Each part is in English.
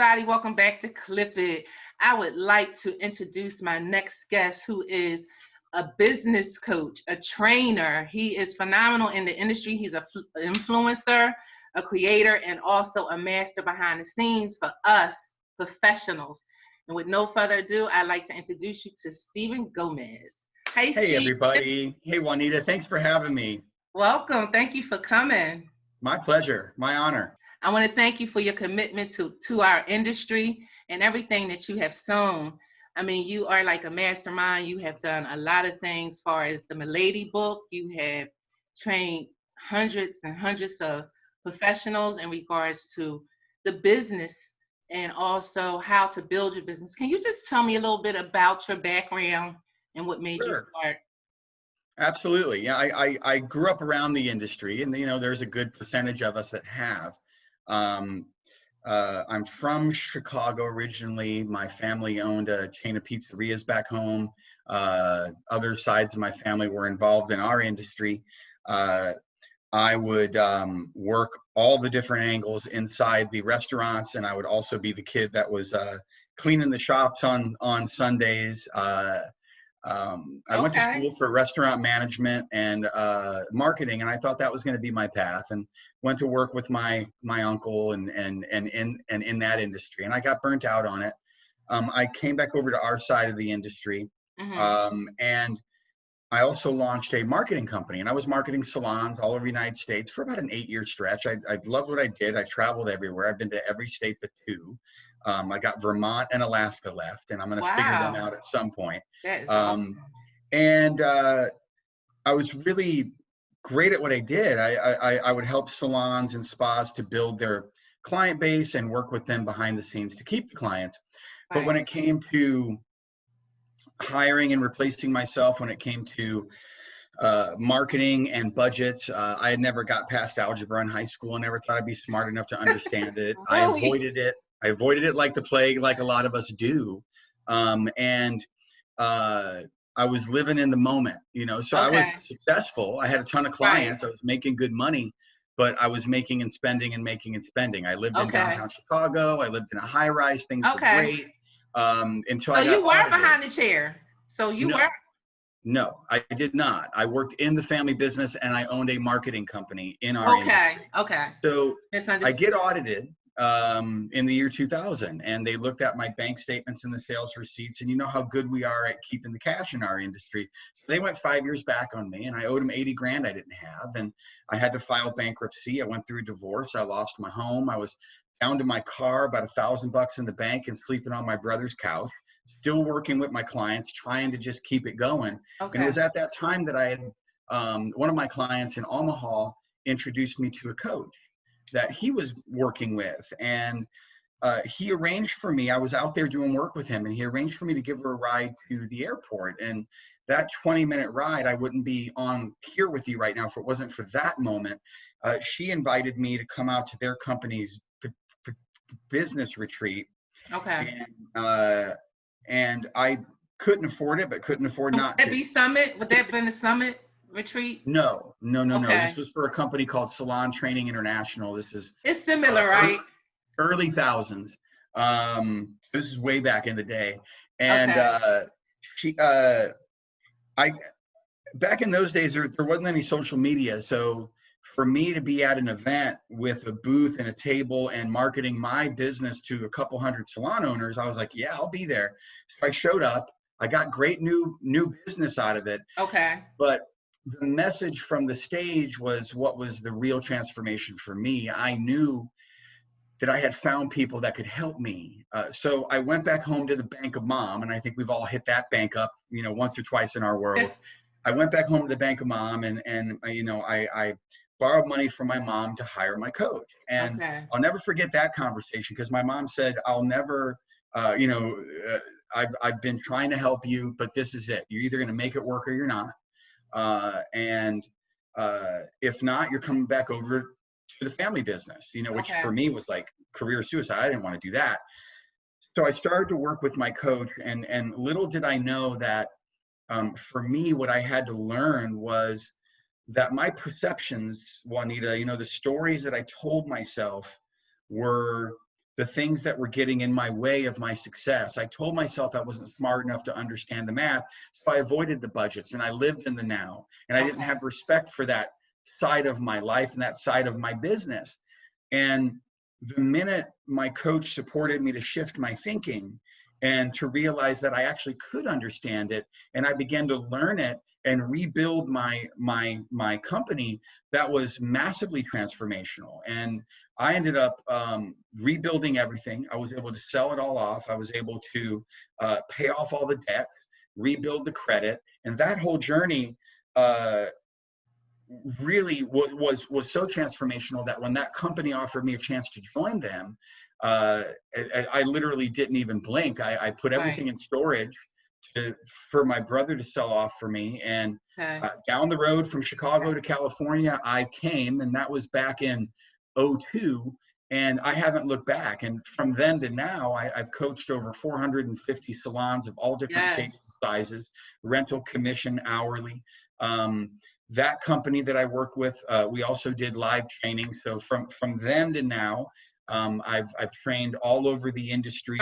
everybody. Welcome back to Clip It. I would like to introduce my next guest, who is a business coach, a trainer. He is phenomenal in the industry. He's an influencer, a creator, and also a master behind the scenes for us professionals. And with no further ado, I'd like to introduce you to Stephen Gomez. Hey, Hey, Steve. everybody. Hey, Juanita. Thanks for having me. Welcome. Thank you for coming. My pleasure. My honor. I want to thank you for your commitment to our industry and everything that you have sown. I mean, you are like a mastermind. You have done a lot of things as far as the Milady book. You have trained hundreds and hundreds of professionals in regards to the business and also how to build your business. Can you just tell me a little bit about your background and what made you Sure. start? Absolutely. Yeah, I grew up around the industry, and there's a good percentage of us that have. I'm from Chicago originally. My family owned a chain of pizzerias back home. Other sides of my family were involved in our industry. I would work all the different angles inside the restaurants, and I would also be the kid that was cleaning the shops on Sundays. I went to school for restaurant management and marketing, and I thought that was going to be my path, and went to work with my uncle and in that industry, and I got burnt out on it. I came back over to our side of the industry, and I also launched a marketing company, and I was marketing salons all over the United States for about an 8-year stretch. I loved what I did. I traveled everywhere. I've been to every state but 2. I got Vermont and Alaska left, and I'm going to figure them out at some point. That is awesome. And I was really great at what I did. I would help salons and spas to build their client base and work with them behind the scenes to keep the clients. But when it came to hiring and replacing myself, when it came to marketing and budgets, I had never got past algebra in high school. I never thought I'd be smart enough to understand it. Really? I avoided it like the plague, like a lot of us do. And I was living in the moment, so I was successful. I had a ton of clients. I was making good money, but I was making and spending and making and spending. I lived in downtown Chicago. I lived in a high rise. Things were great. Until I got you were audited. Behind the chair. So you were? No, I did not. I worked in the family business, and I owned a marketing company in our industry. So I get audited in the year 2000, and they looked at my bank statements and the sales receipts, and you know how good we are at keeping the cash in our industry. So they went 5 years back on me, and I owed them 80 grand I didn't have, and I had to file bankruptcy. I went through a divorce. I lost my home. I was down to my car, about $1,000 in the bank, and sleeping on my brother's couch, still working with my clients, trying to just keep it going. And it was at that time that I had one of my clients in Omaha introduced me to a coach that he was working with, and he arranged for me. I was out there doing work with him, and he arranged for me to give her a ride to the airport. And that 20-minute ride, I wouldn't be on here with you right now if it wasn't for that moment. She invited me to come out to their company's business retreat. And I couldn't afford it, but couldn't afford not to. Would that have been the summit retreat? No. This was for a company called Salon Training International. It's similar, right? Early thousands. This is way back in the day. And back in those days, there wasn't any social media. So for me to be at an event with a booth and a table and marketing my business to a couple hundred salon owners, I was like, yeah, I'll be there. So I showed up. I got great new business out of it. But the message from the stage was what was the real transformation for me. I knew that I had found people that could help me. So I went back home to the bank of mom, and I think we've all hit that bank up, once or twice in our world. I went back home to the bank of mom, and I borrowed money from my mom to hire my coach. And I'll never forget that conversation, because my mom said, I'll never, I've been trying to help you, but this is it. You're either going to make it work or you're not. If not, you're coming back over to the family business, which for me was like career suicide. I didn't want to do that. So I started to work with my coach, and little did I know that for me, what I had to learn was that my perceptions, Juanita, the stories that I told myself were the things that were getting in my way of my success. I told myself I wasn't smart enough to understand the math, so I avoided the budgets and I lived in the now. And I didn't have respect for that side of my life and that side of my business. And the minute my coach supported me to shift my thinking and to realize that I actually could understand it, and I began to learn it and rebuild my company, that was massively transformational. And I ended up rebuilding everything. I was able to sell it all off. I was able to pay off all the debt, rebuild the credit, and that whole journey really was so transformational that when that company offered me a chance to join them, I literally didn't even blink. I put everything in storage for my brother to sell off for me. And down the road from Chicago to California, I came, and that was back in 2002. And I haven't looked back. And from then to now, I've coached over 450 salons of all different shapes and sizes, rental, commission, hourly. That company that I work with, we also did live training. So from then to now, I've trained all over the industry,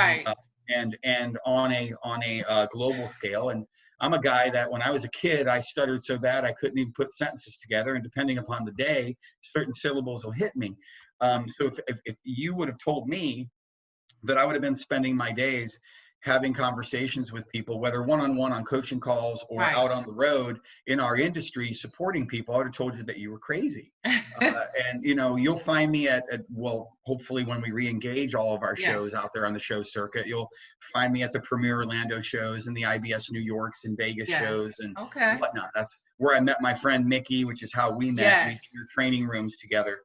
and on a global scale. And I'm a guy that when I was a kid, I stuttered so bad I couldn't even put sentences together. And depending upon the day, certain syllables will hit me. So if you would have told me that I would have been spending my days having conversations with people, whether one-on-one on coaching calls or out on the road in our industry supporting people, I would have told you that you were crazy. And you'll find me at well, hopefully when we re-engage all of our shows out there on the show circuit, you'll find me at the Premier Orlando shows and the IBS New Yorks and Vegas shows and whatnot. That's where I met my friend Mickey, which is how we met. We shared training rooms together.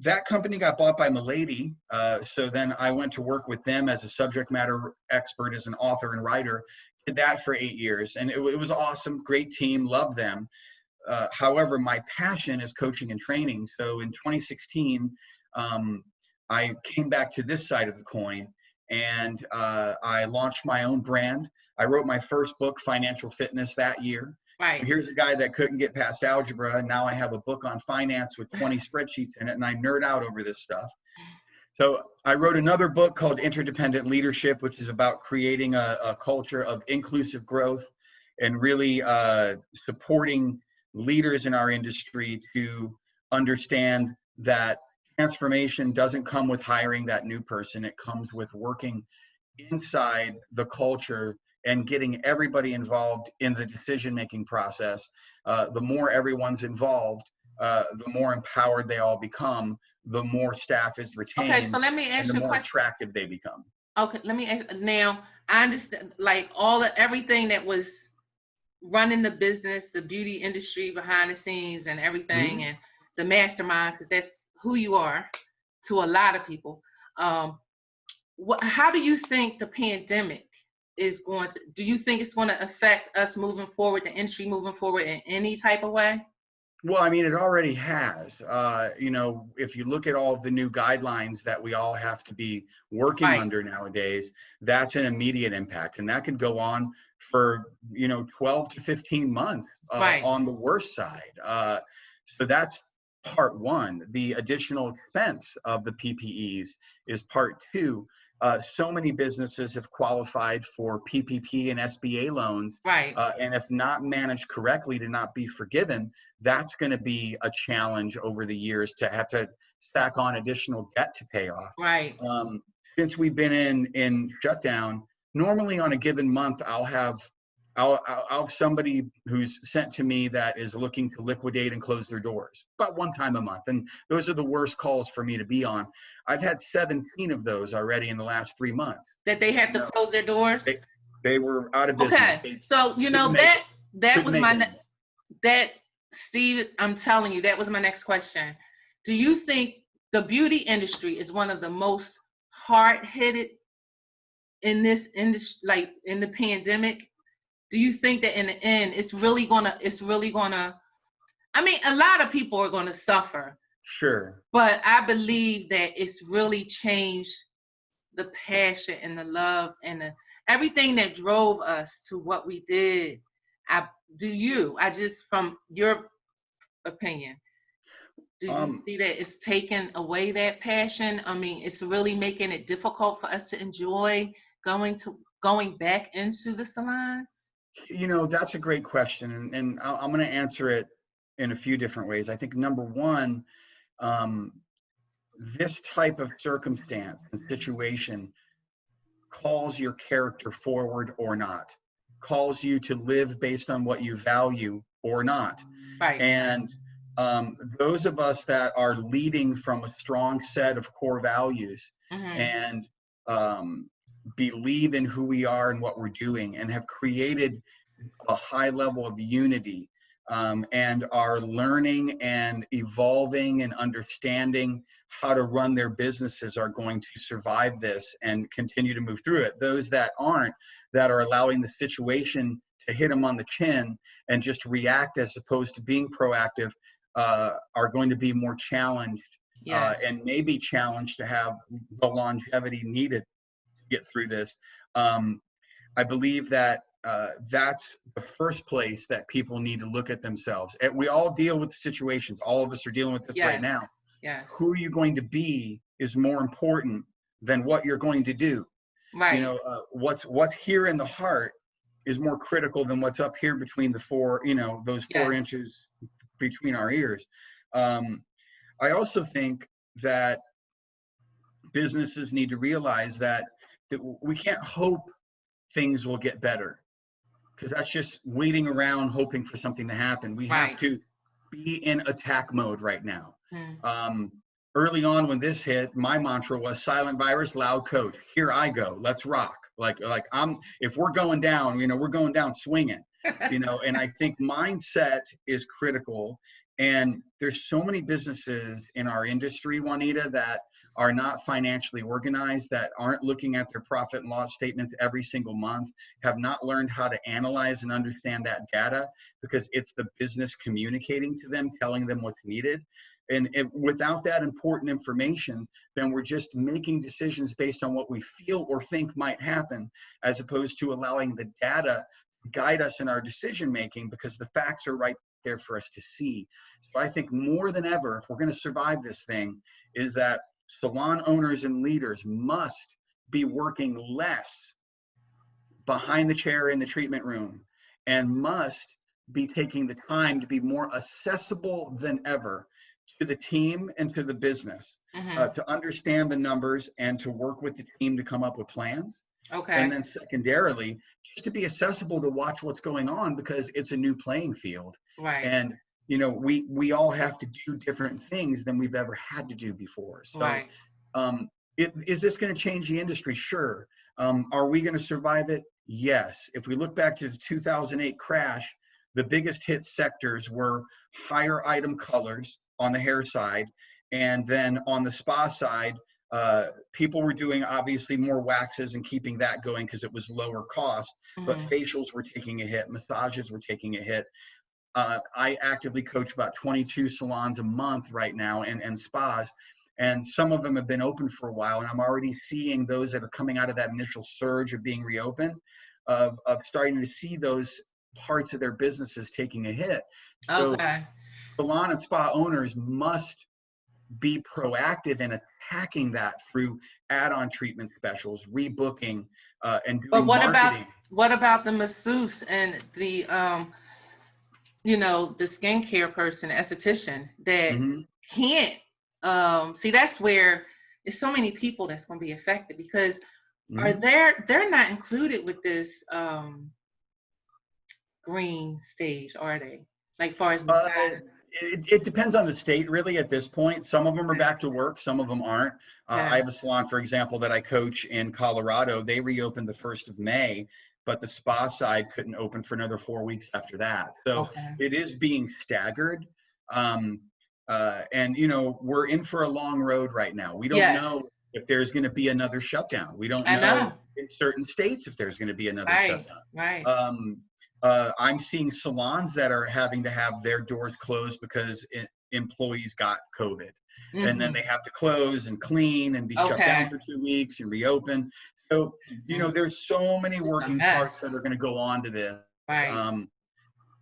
That company got bought by Milady. So then I went to work with them as a subject matter expert, as an author and writer. Did that for 8 years. And it was awesome. Great team. Loved them. However, my passion is coaching and training. So in 2016, I came back to this side of the coin, and I launched my own brand. I wrote my first book, Financial Fitness, that year. Here's a guy that couldn't get past algebra, and now I have a book on finance with 20 spreadsheets in it, and I nerd out over this stuff. So I wrote another book called Interdependent Leadership, which is about creating a culture of inclusive growth and really supporting leaders in our industry to understand that transformation doesn't come with hiring that new person. It comes with working inside the culture and getting everybody involved in the decision-making process. The more everyone's involved, the more empowered they all become, the more staff is retained, okay, so let me ask and the you more attractive they become. Okay, let me ask, now, I understand, like, everything that was running the business, the beauty industry behind the scenes and everything, and the mastermind, because that's who you are to a lot of people. How do you think the pandemic is going to, do you think it's going to affect us moving forward, the industry moving forward in any type of way? Well, I mean, it already has. If you look at all of the new guidelines that we all have to be working under nowadays, that's an immediate impact. And that could go on for, 12 to 15 months on the worst side. So that's part one. The additional expense of the PPEs is part two. So many businesses have qualified for PPP and SBA loans, and if not managed correctly to not be forgiven, that's going to be a challenge over the years to have to stack on additional debt to pay off. Since we've been in shutdown, normally on a given month, I'll have somebody who's sent to me that is looking to liquidate and close their doors about one time a month. And those are the worst calls for me to be on. I've had 17 of those already in the last 3 months. That they have to close their doors? They were out of business. Okay, so that was Steve, I'm telling you, that was my next question. Do you think the beauty industry is one of the most hard-hit in this industry, like in the pandemic? Do you think that in the end, it's really gonna, I mean, a lot of people are gonna suffer. Sure. But I believe that it's really changed the passion and the love and everything that drove us to what we did. From your opinion. Do you see that it's taken away that passion? I mean, it's really making it difficult for us to enjoy going back into the salons? You know, that's a great question, and I'm going to answer it in a few different ways. I think number one, this type of circumstance and situation calls your character forward or not, calls you to live based on what you value or not. Right. And those of us that are leading from a strong set of core values and believe in who we are and what we're doing and have created a high level of unity and are learning and evolving and understanding how to run their businesses are going to survive this and continue to move through it. Those that aren't, that are allowing the situation to hit them on the chin and just react as opposed to being proactive, are going to be more challenged and maybe challenged to have the longevity needed to get through this. I believe that that's the first place that people need to look at themselves. And we all deal with situations. All of us are dealing with this right now. Yes. Who are you going to be is more important than what you're going to do. Right. You know, what's here in the heart is more critical than what's up here between the four, you know, those 4 inches between our ears. I also think that businesses need to realize that we can't hope things will get better, because that's just waiting around hoping for something to happen. We have to be in attack mode right now. Early on when this hit, my mantra was silent virus, loud coach. Here I go. Let's rock. If we're going down, you know, we're going down swinging, you know, and I think mindset is critical. And there's so many businesses in our industry, Juanita, that are not financially organized, that aren't looking at their profit and loss statements every single month, have not learned how to analyze and understand that data, because it's the business communicating to them, telling them what's needed. And without that important information, then we're just making decisions based on what we feel or think might happen, as opposed to allowing the data guide us in our decision making, because the facts are right there for us to see. So I think more than ever, if we're going to survive this thing, is that salon owners and leaders must be working less behind the chair in the treatment room, and must be taking the time to be more accessible than ever to the team and to the business, to understand the numbers and to work with the team to come up with plans. And then secondarily, just to be accessible to watch what's going on, because it's a new playing field. Right. And, you know, we all have to do different things than we've ever had to do before. So is this going to change the industry? Sure. Are we going to survive it? Yes. If we look back to the 2008 crash, the biggest hit sectors were higher item colors on the hair side, and then on the spa side, people were doing obviously more waxes and keeping that going because it was lower cost, but facials were taking a hit, massages were taking a hit. I actively coach about 22 salons a month right now, and spas, and some of them have been open for a while, and I'm already seeing those that are coming out of that initial surge of being reopened, of starting to see those parts of their businesses taking a hit. So salon and spa owners must be proactive in attacking that through add-on treatment specials, rebooking, and doing marketing. What about the masseuse and the you know, the skincare person, esthetician that can't see? That's where it's so many people that's going to be affected, because they're not included with this green stage, are they? Like far as massages? It depends on the state, really, at this point. Some of them are back to work, some of them aren't. I have a salon, for example, that I coach in Colorado. They reopened the 1st of May, but the spa side couldn't open for another 4 weeks after that. So it is being staggered. And, you know, we're in for a long road right now. We don't know if there's going to be another shutdown. We don't know in certain states if there's going to be another shutdown. I'm seeing salons that are having to have their doors closed because employees got COVID. And then they have to close and clean and be shut down for 2 weeks and reopen. So, you know, there's so many working parts that are going to go on to this.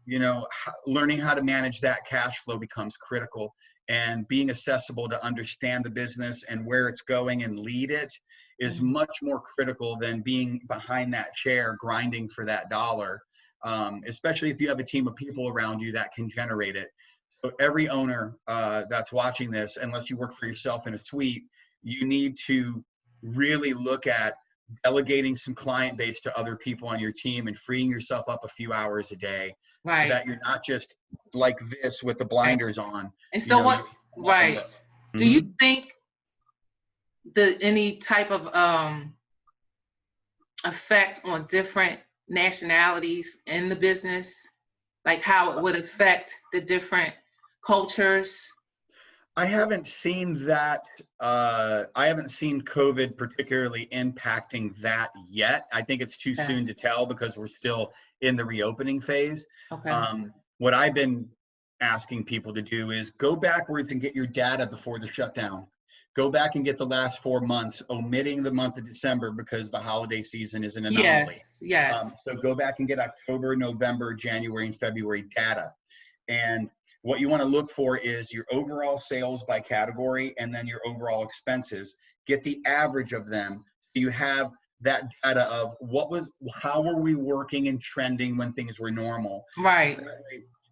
You know, learning how to manage that cash flow becomes critical. and being accessible to understand the business and where it's going and lead it is much more critical than being behind that chair grinding for that dollar, especially if you have a team of people around you that can generate it. So every owner that's watching this, unless you work for yourself in a suite, you need to really look at delegating some client base to other people on your team and freeing yourself up a few hours a day, right, so that you're not just like this with the blinders on. And so right. Do you think any type of effect on different nationalities in the business, like how it would affect the different cultures? I haven't seen that. I haven't seen COVID particularly impacting that yet. I think it's too soon to tell because we're still in the reopening phase. What I've been asking people to do is go backwards and get your data before the shutdown. Go back and get the last 4 months, omitting the month of December because the holiday season is an anomaly. Yes. So go back and get October, November, January, and February data. And what you want to look for is your overall sales by category and then your overall expenses. Get the average of them so you have that data of how were we working and trending when things were normal. Right.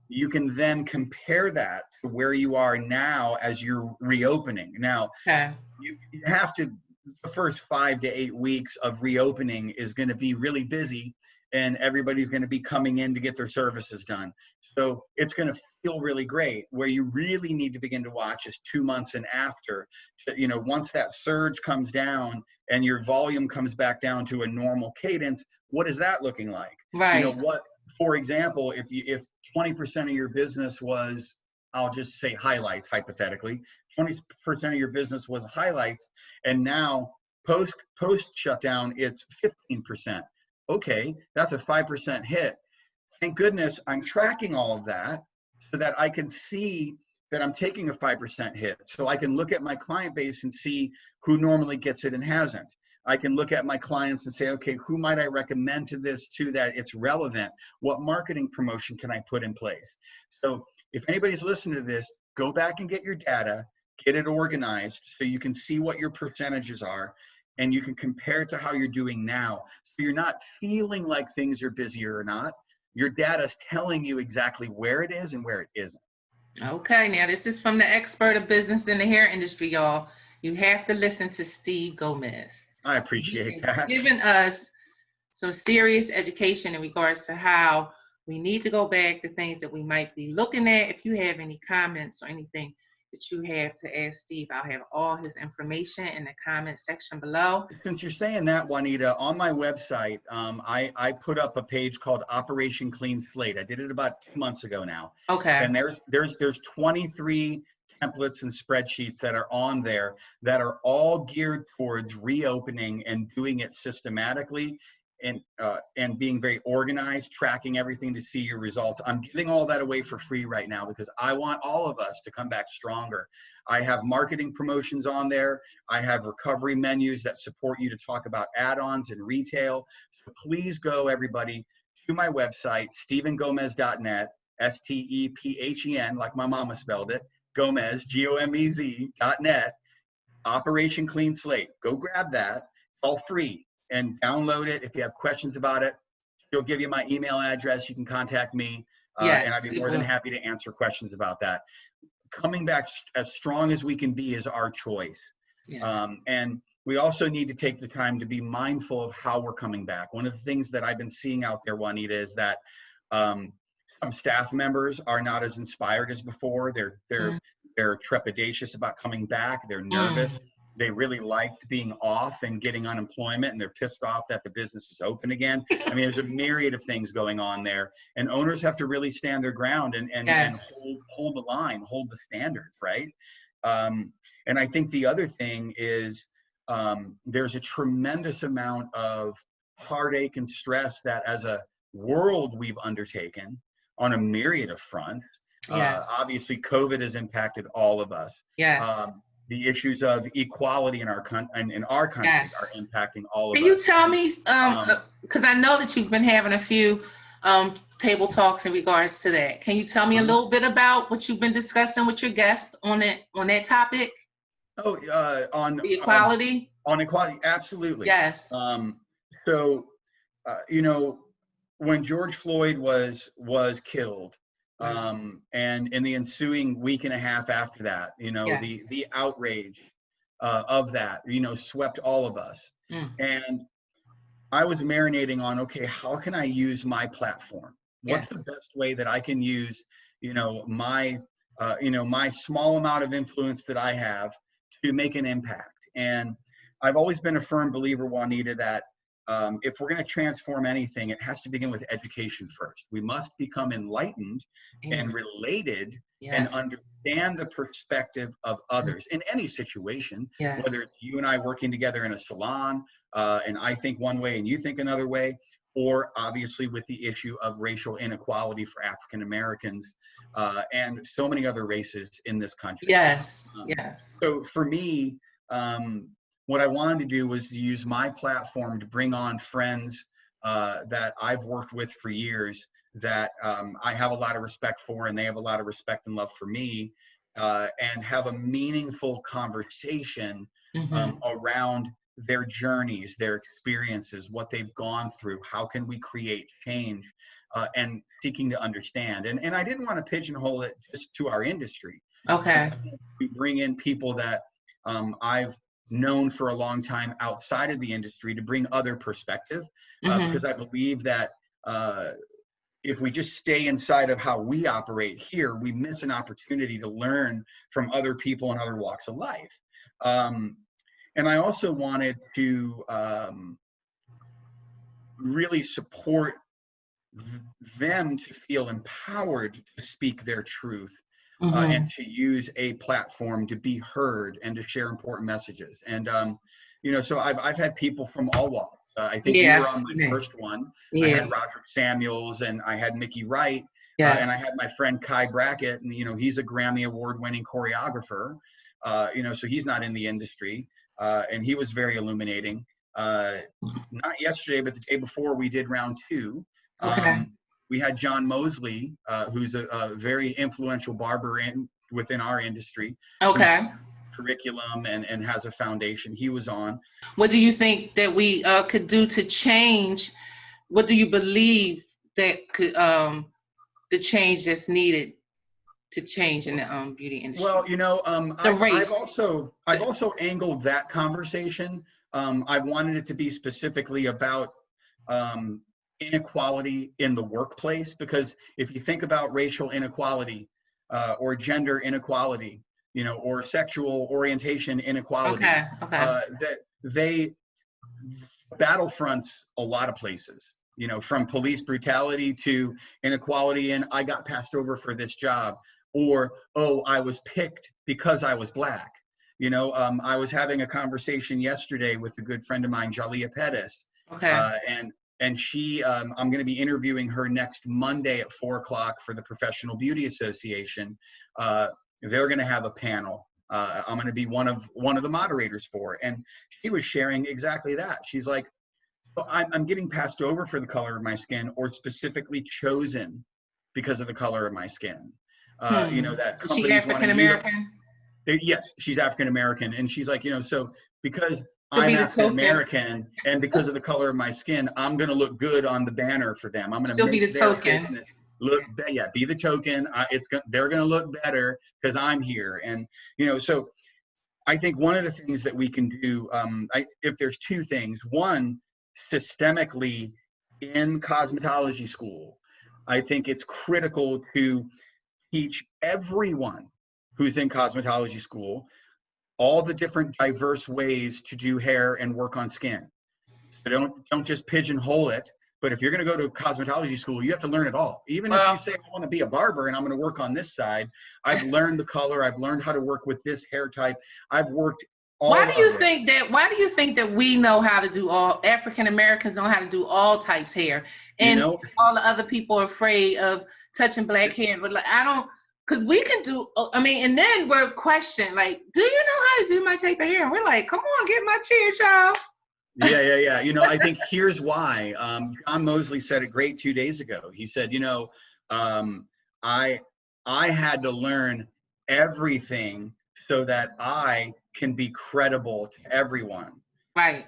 You can then compare that to where you are now as you're reopening. Now, you have to, the first 5 to 8 weeks of reopening is going to be really busy and everybody's going to be coming in to get their services done. So it's going to feel really great. Where you really need to begin to watch is 2 months and after. You know, once that surge comes down and your volume comes back down to a normal cadence, what is that looking like? Right. You know, for example, if 20% of your business was, I'll just say highlights hypothetically, 20% of your business was highlights, and now post shutdown it's 15%. Okay, that's a 5% hit. Thank goodness I'm tracking all of that so that I can see that I'm taking a 5% hit. So I can look at my client base and see who normally gets it and hasn't. I can look at my clients and say, okay, who might I recommend to this to that it's relevant? What marketing promotion can I put in place? So if anybody's listening to this, go back and get your data, get it organized so you can see what your percentages are and you can compare it to how you're doing now. So you're not feeling like things are busier or not. Your data is telling you exactly where it is and where it isn't. Okay, now this is from the expert of business in the hair industry, y'all. You have to listen to Steve Gomez. I appreciate that. Giving us some serious education in regards to how we need to go back to things that we might be looking at. If you have any comments or anything that you have to ask Steve, I'll have all his information in the comment section below. Since you're saying that, Juanita, on my website, I put up a page called Operation Clean Slate. I did it about 2 months ago now. Okay. And there's 23 templates and spreadsheets that are on there that are all geared towards reopening and doing it systematically and being very organized, tracking everything to see your results. I'm giving all that away for free right now because I want all of us to come back stronger. I have marketing promotions on there. I have recovery menus that support you to talk about add-ons and retail. So please go, everybody, to my website, stephengomez.net, STEPHEN, like my mama spelled it, Gomez, GOMEZ.net, Operation Clean Slate. Go grab that. It's all free. And download it. If you have questions about it, she'll give you my email address. You can contact me, and I'd be more than happy to answer questions about that. Coming back as strong as we can be is our choice. Yes. And we also need to take the time to be mindful of how we're coming back. One of the things that I've been seeing out there, Juanita, is that some staff members are not as inspired as before. They're trepidatious about coming back. They're nervous. They really liked being off and getting unemployment, and they're pissed off that the business is open again. I mean, there's a myriad of things going on there, and owners have to really stand their ground and hold the line, hold the standards, right? And I think the other thing is there's a tremendous amount of heartache and stress that as a world we've undertaken on a myriad of fronts. Obviously, COVID has impacted all of us. Yes. The issues of equality in our country are impacting all of us. Can you tell me, because I know that you've been having a few table talks in regards to that. Can you tell me a little bit about what you've been discussing with your guests on that topic? Oh, on the equality. On equality, absolutely. Yes. So, you know, when George Floyd was killed, and in the ensuing week and a half after that, you know, yes. the outrage of that, you know, swept all of us. And I was marinating on, okay, how can I use my platform? What's the best way that I can use, you know, my small amount of influence that I have to make an impact? And I've always been a firm believer, Juanita, that if we're going to transform anything, it has to begin with education first. We must become enlightened and related and understand the perspective of others in any situation, whether it's you and I working together in a salon, and I think one way and you think another way, or obviously with the issue of racial inequality for African Americans and so many other races in this country. Yes. So for me, what I wanted to do was to use my platform to bring on friends that I've worked with for years, that I have a lot of respect for, and they have a lot of respect and love for me, and have a meaningful conversation around their journeys, their experiences, what they've gone through, how can we create change, and seeking to understand. And I didn't want to pigeonhole it just to our industry. Okay. We bring in people that I've known for a long time outside of the industry to bring other perspective, because I believe that if we just stay inside of how we operate here, we miss an opportunity to learn from other people in other walks of life. And I also wanted to really support them to feel empowered to speak their truth. And to use a platform to be heard and to share important messages. And, you know, so I've had people from all walks. I think you were on my first one. I had Roderick Samuels, and I had Mickey Wright, and I had my friend Kai Brackett, and, you know, he's a Grammy Award-winning choreographer, you know, so he's not in the industry, and he was very illuminating. Not yesterday, but the day before, we did round 2. We had John Mosley, who's a very influential barber within our industry. Curriculum and has a foundation. He was on. What do you think that we could do to change? What do you believe that could the change that's needed to change in the beauty industry? Well, you know, I've also angled that conversation. I wanted it to be specifically about inequality in the workplace, because if you think about racial inequality or gender inequality, you know, or sexual orientation inequality, that they battlefronts a lot of places, you know, from police brutality to inequality and I got passed over for this job, or, oh, I was picked because I was Black. You know, I was having a conversation yesterday with a good friend of mine, Jalia Pettis, and she, I'm going to be interviewing her next Monday at 4:00 for the Professional Beauty Association. They're going to have a panel. I'm going to be one of the moderators for it. And she was sharing exactly that. She's like, well, I'm getting passed over for the color of my skin, or specifically chosen because of the color of my skin. You know, that is she African American? Yes, she's African American. And she's like, you know, so because I'm African American and because of the color of my skin, I'm going to look good on the banner for them. I'm going to make their business look, be the token. They're going to look better because I'm here. And, you know, so I think one of the things that we can do, if there's 2 things, one, systemically in cosmetology school, I think it's critical to teach everyone who's in cosmetology school all the different diverse ways to do hair and work on skin. So don't just pigeonhole it. But if you're going to go to cosmetology school, you have to learn it all. Even if you say, I want to be a barber and I'm going to work on this side, I've learned the color. I've learned how to work with this hair type. I've worked all. Why do you think that we know how to do all, African Americans know how to do all types hair, and all the other people are afraid of touching Black hair? But like, I don't. Because we can do, I mean, and then we're questioned, like, do you know how to do my type of hair? And we're like, come on, get my chair, child. Yeah. You know, I think here's why. John Mosley said it great 2 days ago. He said, you know, I had to learn everything so that I can be credible to everyone. Right.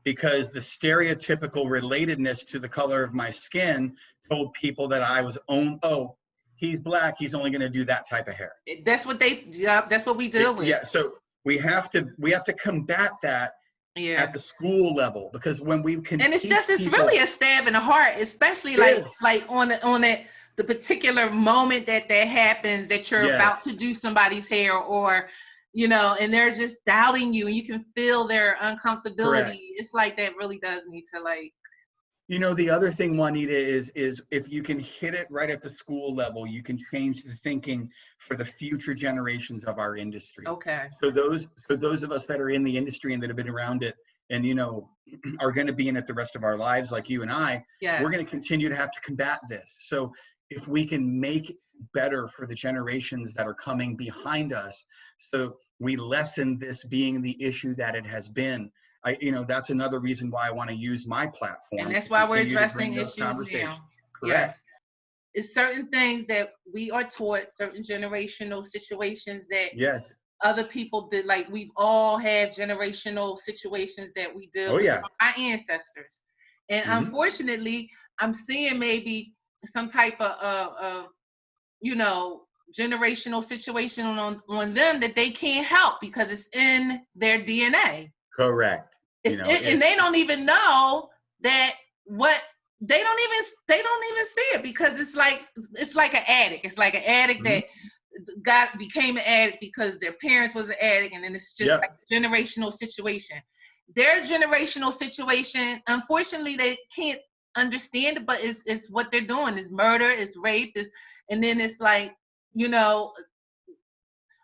Because the stereotypical relatedness to the color of my skin told people that I was oh, he's black, he's only going to do that type of hair. That's what that's what we deal with. Yeah, so we have to combat that at the school level, because when we can, and it's really a stab in the heart, especially like on the particular moment that happens, that you're about to do somebody's hair, or you know, and they're just doubting you, and you can feel their uncomfortability. Correct. It's like that really does need to, like, you know, the other thing, Juanita, is if you can hit it right at the school level, you can change the thinking for the future generations of our industry. Okay. So those of us that are in the industry and that have been around it, and you know, are going to be in it the rest of our lives, like you and I, we're going to continue to have to combat this. So if we can make it better for the generations that are coming behind us, so we lessen this being the issue that it has been. You know, that's another reason why I want to use my platform. And that's why we're addressing issues now. Correct. Yes. It's certain things that we are taught, certain generational situations that other people did. Like, we've all had generational situations that we deal with from our ancestors. And unfortunately, I'm seeing maybe some type of you know, generational situation on them that they can't help because it's in their DNA. Correct. And they don't even know that they don't even see it, because it's like an addict. It's like an addict that became an addict because their parents was an addict, and then it's just like a generational situation. Their generational situation, unfortunately, they can't understand it, but it's what they're doing. It's murder, it's rape, and then it's like, you know,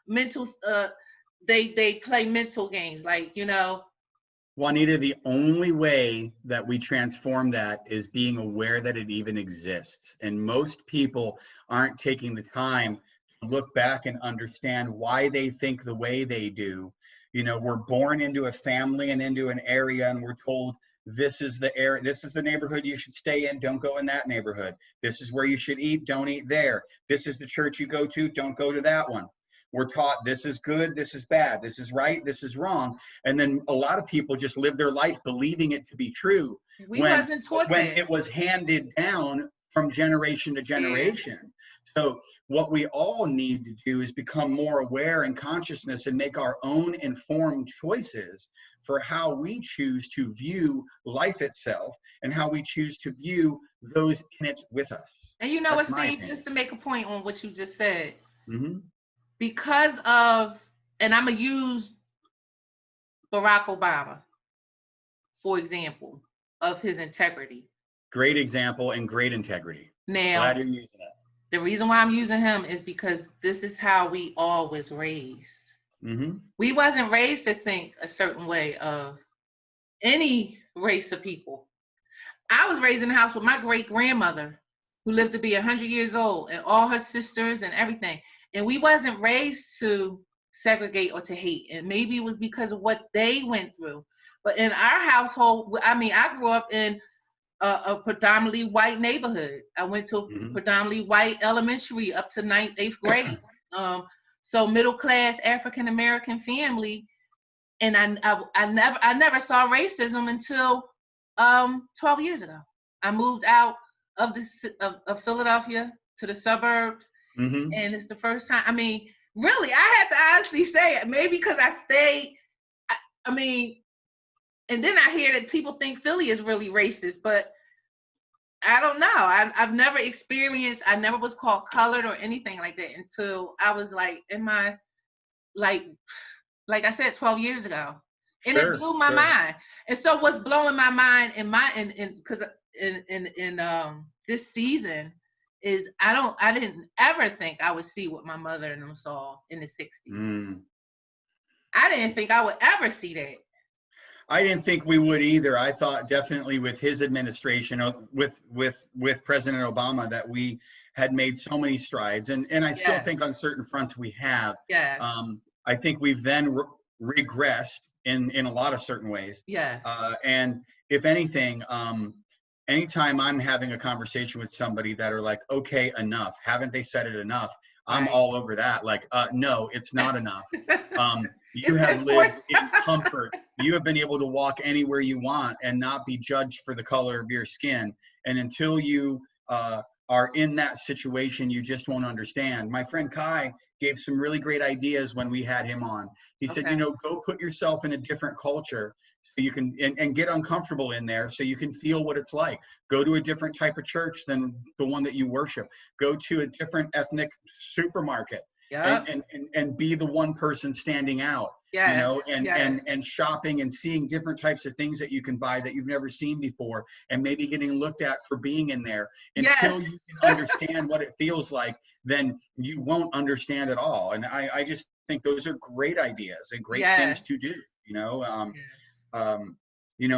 mental. They play mental games, like, you know. Juanita, the only way that we transform that is being aware that it even exists. And most people aren't taking the time to look back and understand why they think the way they do. You know, we're born into a family and into an area, and we're told this is the area, this is the neighborhood you should stay in, don't go in that neighborhood. This is where you should eat, don't eat there. This is the church you go to, don't go to that one. We're taught this is good, this is bad, this is right, this is wrong. And then a lot of people just live their life believing it to be true. We wasn't taught when that. It was handed down from generation to generation. So what we all need to do is become more aware and consciousness and make our own informed choices for how we choose to view life itself and how we choose to view those in it with us. And you know what, Steve, just to make a point on what you just said, because of, and I'm going to use Barack Obama, for example, of his integrity. Great example and great integrity. Now, glad you're using it. The reason why I'm using him is because this is how we all was raised. We wasn't raised to think a certain way of any race of people. I was raised in a house with my great grandmother, who lived to be 100 years old, and all her sisters and everything. And we wasn't raised to segregate or to hate. And maybe it was because of what they went through. But in our household, I mean, I grew up in a predominantly white neighborhood. I went to a predominantly white elementary up to 8th grade. So middle class African American family, and I never saw racism until 12 years ago. I moved out of Philadelphia to the suburbs, and it's the first time. I mean, really, I had to honestly say it. Maybe because I stayed. I mean, and then I hear that people think Philly is really racist, but I don't know. I've never experienced, I never was called colored or anything like that until I was like in my, like I said, 12 years ago. And it blew my mind. And so what's blowing my mind because in this season is I didn't ever think I would see what my mother and them saw in the 60s. I didn't think I would ever see that. I didn't think we would either. I thought definitely with his administration, with President Obama, that we had made so many strides, and I still think on certain fronts we have. Yes. I think we've then regressed in a lot of certain ways. Yes. And if anything, anytime I'm having a conversation with somebody that are like, okay, enough, haven't they said it enough? I'm all over that. Like, no, it's not enough. You have lived in comfort. You have been able to walk anywhere you want and not be judged for the color of your skin. And until you are in that situation, you just won't understand. My friend Kai gave some really great ideas when we had him on. He said, go put yourself in a different culture so you can, and get uncomfortable in there so you can feel what it's like. Go to a different type of church than the one that you worship. Go to a different ethnic supermarket. Yep. And be the one person standing out. Yes, and shopping and seeing different types of things that you can buy that you've never seen before, and maybe getting looked at for being in there. Until you can understand what it feels like, then you won't understand at all. And I just think those are great ideas and great things to do,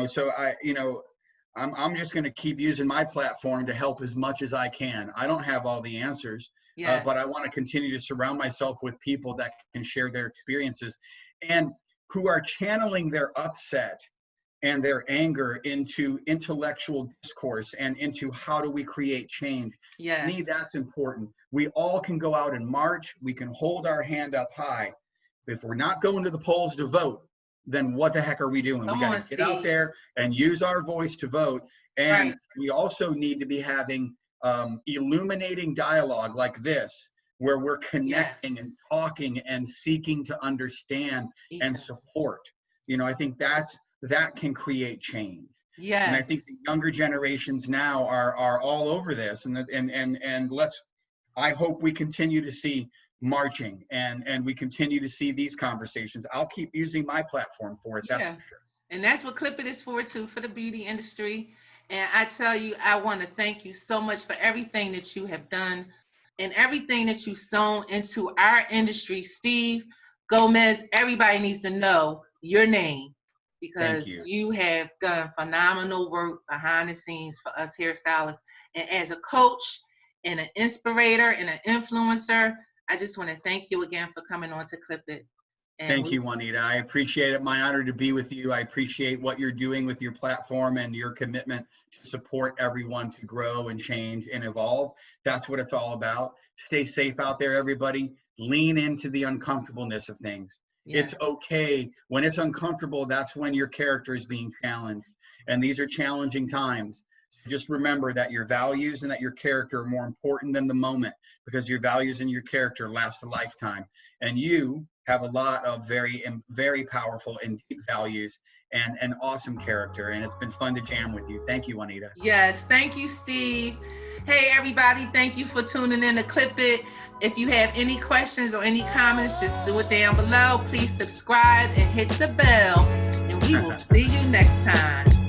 so I'm just going to keep using my platform to help as much as I can. I don't have all the answers, but I want to continue to surround myself with people that can share their experiences and who are channeling their upset and their anger into intellectual discourse and into how do we create change. To me, that's important. We all can go out and march. We can hold our hand up high. If we're not going to the polls to vote, then what the heck are we doing? We got to get out there and use our voice to vote. And we also need to be having illuminating dialogue like this, where we're connecting and talking and seeking to understand and support. I think that can create change. And I think the younger generations now are all over this, and I hope we continue to see marching and we continue to see these conversations. I'll keep using my platform for it. That's for sure. And that's what Clip It is for too, for the beauty industry. And I tell you, I want to thank you so much for everything that you have done and everything that you've sown into our industry. Steve Gomez, everybody needs to know your name, because you have done phenomenal work behind the scenes for us hairstylists. And as a coach and an inspirator and an influencer, I just want to thank you again for coming on to Clip It. Thank you, Juanita. I appreciate it. My honor to be with you. I appreciate what you're doing with your platform and your commitment to support everyone to grow and change and evolve. That's what it's all about. Stay safe out there, everybody. Lean into the uncomfortableness of things. It's okay. When it's uncomfortable, that's when your character is being challenged. And these are challenging times. So just remember that your values and that your character are more important than the moment, because your values and your character last a lifetime. And you have a lot of very, very powerful and deep values and an awesome character. And it's been fun to jam with you. Thank you, Juanita. Yes, thank you, Steve. Hey, everybody, thank you for tuning in to Clip It. If you have any questions or any comments, just do it down below. Please subscribe and hit the bell, and we will see you next time.